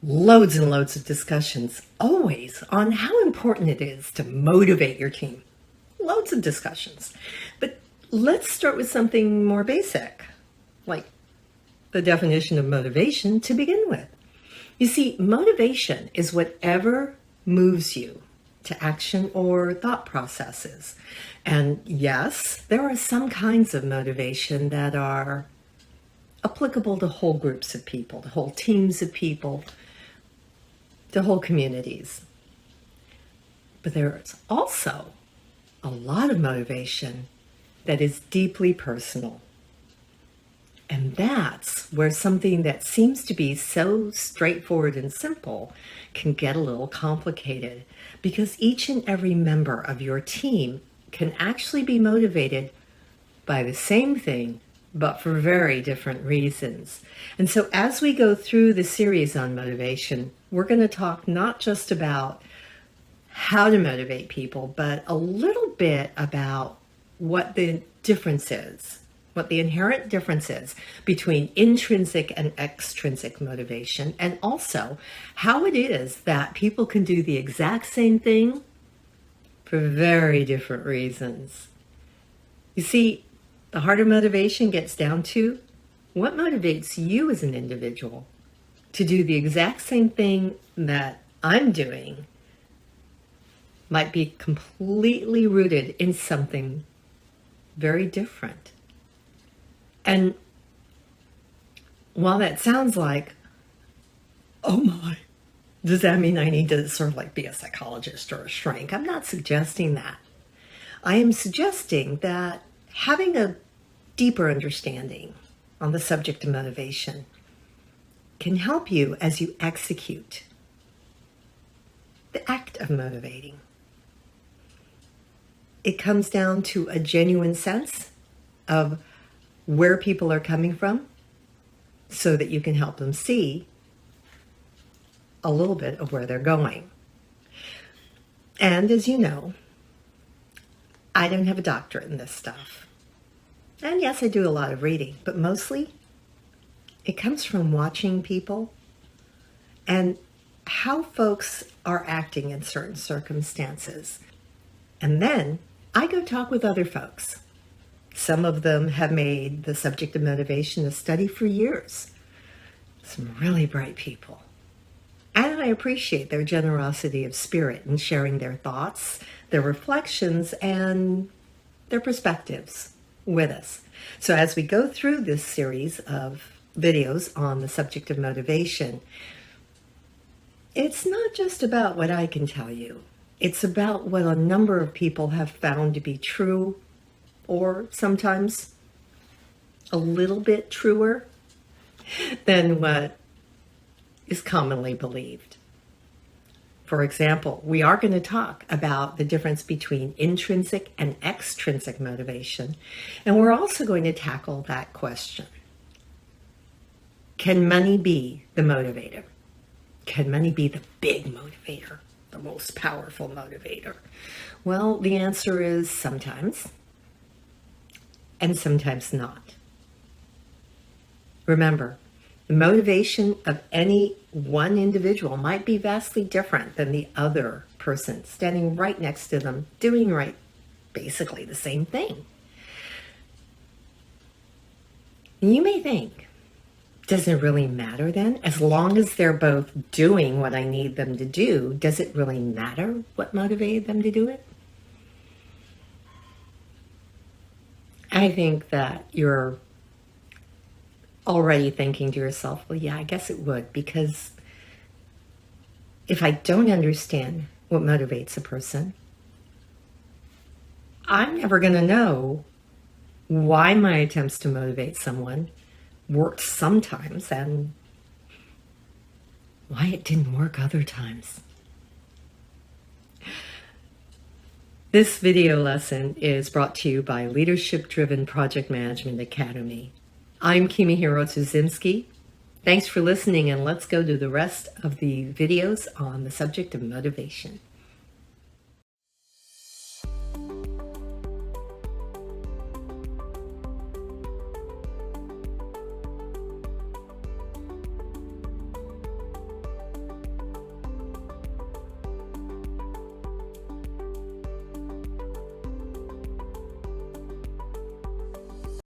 loads and loads of discussions always on how important it is to motivate your team. Loads of discussions. But let's start with something more basic, like the definition of motivation to begin with. You see, motivation is whatever moves you to action or thought processes. And yes, there are some kinds of motivation that are applicable to whole groups of people, to whole teams of people, to whole communities. But there's also a lot of motivation that is deeply personal. And that's where something that seems to be so straightforward and simple can get a little complicated, because each and every member of your team can actually be motivated by the same thing, but for very different reasons. And so as we go through the series on motivation, we're going to talk not just about how to motivate people, but a little bit about what the difference is, what the inherent difference is between intrinsic and extrinsic motivation, and also how it is that people can do the exact same thing for very different reasons. You see, the heart of motivation gets down to what motivates you as an individual to do the exact same thing that I'm doing might be completely rooted in something very different. And while that sounds like, oh my, does that mean I need to sort of like be a psychologist or a shrink? I'm not suggesting that. I am suggesting that having a deeper understanding on the subject of motivation can help you as you execute the act of motivating. It comes down to a genuine sense of where people are coming from so that you can help them see a little bit of where they're going. And as you know, I don't have a doctorate in this stuff. And yes, I do a lot of reading, but mostly it comes from watching people and how folks are acting in certain circumstances. And then I go talk with other folks. Some of them have made the subject of motivation a study for years. Some really bright people. And I appreciate their generosity of spirit in sharing their thoughts, their reflections, and their perspectives with us. So as we go through this series of videos on the subject of motivation, it's not just about what I can tell you. It's about what a number of people have found to be true, or sometimes a little bit truer than what is commonly believed. For example, we are going to talk about the difference between intrinsic and extrinsic motivation, and we're also going to tackle that question. Can money be the motivator? Can money be the big motivator, the most powerful motivator? Well, the answer is sometimes, and sometimes not. Remember, the motivation of any one individual might be vastly different than the other person standing right next to them, doing basically the same thing. You may think, does it really matter then? As long as they're both doing what I need them to do, does it really matter what motivated them to do it? I think that you're already thinking to yourself, well, yeah, I guess it would, because if I don't understand what motivates a person, I'm never going to know why my attempts to motivate someone worked sometimes and why it didn't work other times. This video lesson is brought to you by Leadership Driven Project Management Academy. I'm Kimi Hirotuzinski. Thanks for listening, and let's go to the rest of the videos on the subject of motivation.